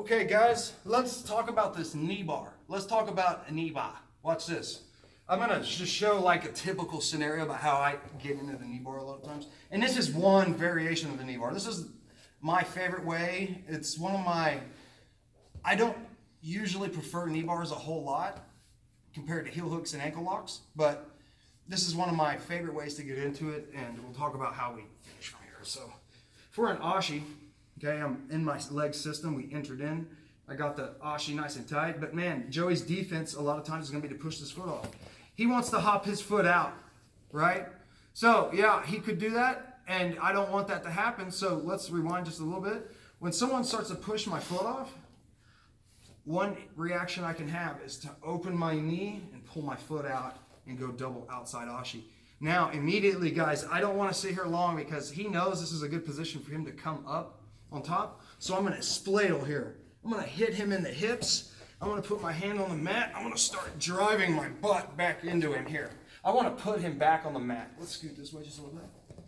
Okay, guys, let's talk about this knee bar. Let's talk about a knee bar. Watch this. I'm going to just show like a typical scenario about how I get into the knee bar a lot of times. And this is one variation of the knee bar. This is my favorite way. It's one of my, I don't usually prefer knee bars a whole lot compared to heel hooks and ankle locks, but this is one of my favorite ways to get into it, and we'll talk about how we finish from here. So for an Ashi, okay, I'm in my leg system. We entered in. I got the Ashi nice and tight, but man, Joey's defense a lot of times is going to be to push this foot off. He wants to hop his foot out, right? So yeah, he could do that, and I don't want that to happen. So let's rewind just a little bit. When someone starts to push my foot off, one reaction I can have is to open my knee and pull my foot out and go double outside Ashi. Now, immediately, guys, I don't want to sit here long because he knows this is a good position for him to come up on top. So I'm going to spladle here. I'm going to hit him in the hips. I'm going to put my hand on the mat. I'm going to start driving my butt back into him here. I want to put him back on the mat. Let's scoot this way just a little bit.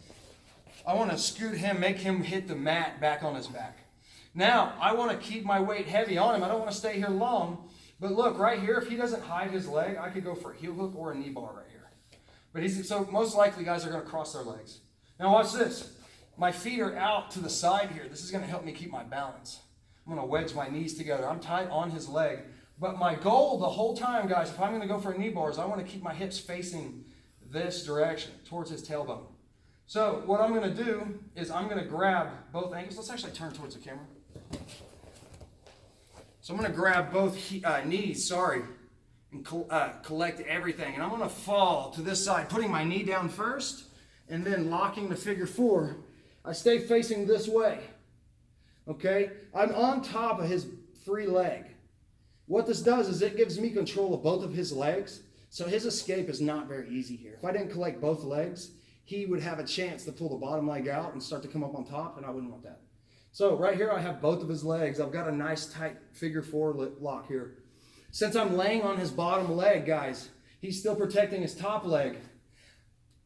I want to scoot him, make him hit the mat back on his back. Now, I want to keep my weight heavy on him. I don't want to stay here long. But look, right here, if he doesn't hide his leg, I could go for a heel hook or a knee bar right here. But so most likely, guys are going to cross their legs. Now watch this. My feet are out to the side here. This is going to help me keep my balance. I'm going to wedge my knees together. I'm tight on his leg. But my goal the whole time, guys, if I'm going to go for a knee bar, is I want to keep my hips facing this direction, towards his tailbone. So what I'm going to do is I'm going to grab both ankles. Let's actually turn towards the camera. So I'm going to grab both knees, and collect everything. And I'm going to fall to this side, putting my knee down first, and then locking the figure four. I stay facing this way. Okay? I'm on top of his free leg. What this does is it gives me control of both of his legs, so his escape is not very easy here. If I didn't collect both legs, he would have a chance to pull the bottom leg out and start to come up on top, and I wouldn't want that. So right here I have both of his legs. I've got a nice tight figure four lock here. Since I'm laying on his bottom leg, guys, he's still protecting his top leg.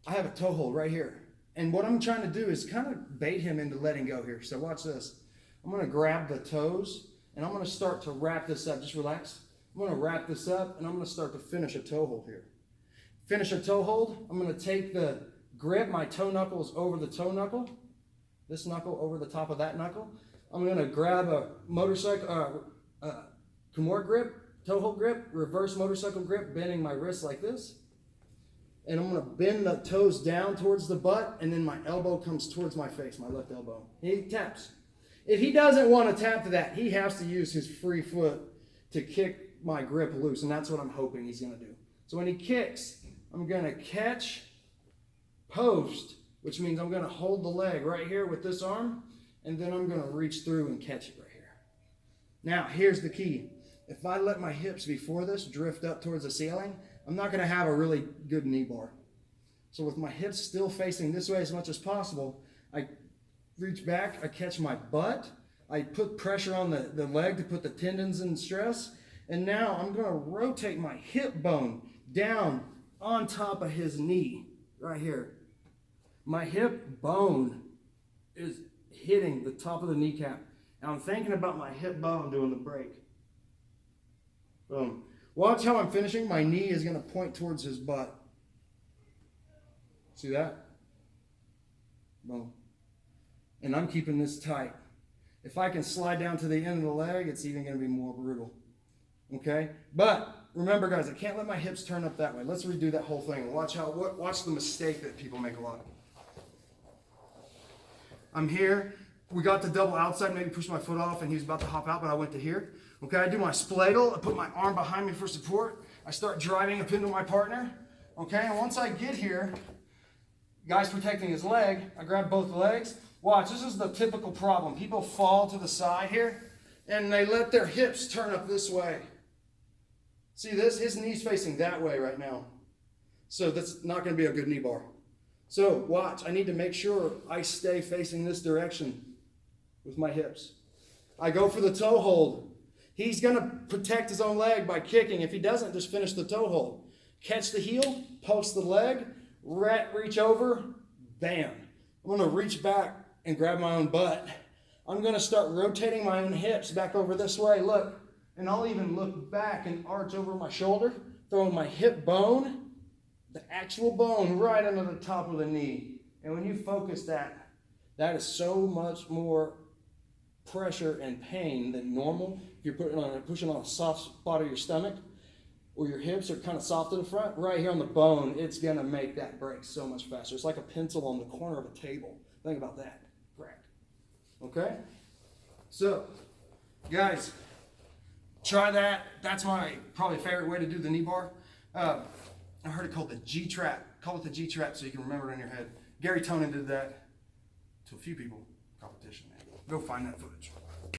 I have a toe hold right here. And what I'm trying to do is kind of bait him into letting go here. So watch this. I'm going to grab the toes, and I'm going to start to wrap this up. Just relax. I'm going to wrap this up, and I'm going to start to finish a toe hold here. Finish a toe hold. I'm going to take the grip. My toe knuckle is over the toe knuckle. This knuckle over the top of that knuckle. I'm going to grab a motorcycle, Kimura grip, toe hold grip, reverse motorcycle grip, bending my wrist like this. And I'm going to bend the toes down towards the butt, and then my elbow comes towards my face, my left elbow. He taps. If he doesn't want to tap to that, he has to use his free foot to kick my grip loose, and that's what I'm hoping he's going to do. So when he kicks, I'm going to catch, post, which means I'm going to hold the leg right here with this arm, and then I'm going to reach through and catch it right here. Now, here's the key. If I let my hips before this drift up towards the ceiling, I'm not going to have a really good knee bar. So with my hips still facing this way as much as possible, I reach back, I catch my butt, I put pressure on the leg to put the tendons in stress, and now I'm going to rotate my hip bone down on top of his knee right here. My hip bone is hitting the top of the kneecap. And I'm thinking about my hip bone doing the break. Boom. Watch how I'm finishing. My knee is going to point towards his butt. See that? Boom. And I'm keeping this tight. If I can slide down to the end of the leg, it's even going to be more brutal. Okay? But remember, guys, I can't let my hips turn up that way. Let's redo that whole thing. Watch the mistake that people make a lot. I'm here. We got the double outside, maybe pushed my foot off, and he was about to hop out, but I went to here. Okay, I do my spladle. I put my arm behind me for support. I start driving up into my partner. Okay, and once I get here, guy's protecting his leg. I grab both legs. Watch, this is the typical problem. People fall to the side here, and they let their hips turn up this way. See this? His knee's facing that way right now. So that's not going to be a good knee bar. So watch, I need to make sure I stay facing this direction with my hips. I go for the toe hold. He's going to protect his own leg by kicking. If he doesn't, just finish the toe hold. Catch the heel, post the leg, reach over, bam. I'm going to reach back and grab my own butt. I'm going to start rotating my own hips back over this way. Look, and I'll even look back and arch over my shoulder, throwing my hip bone, the actual bone, right under the top of the knee. And when you focus that, that is so much more pressure and pain than normal. If you're pushing on a soft spot of your stomach, or your hips are kind of soft in the front, right here on the bone, it's going to make that break so much faster. It's like a pencil on the corner of a table. Think about that. Crack. Okay? So, guys, try that. That's my probably favorite way to do the knee bar. I heard it called the G-trap. Call it the G-trap so you can remember it in your head. Gary Tonin did that to a few people. Competition, man. Go find that footage.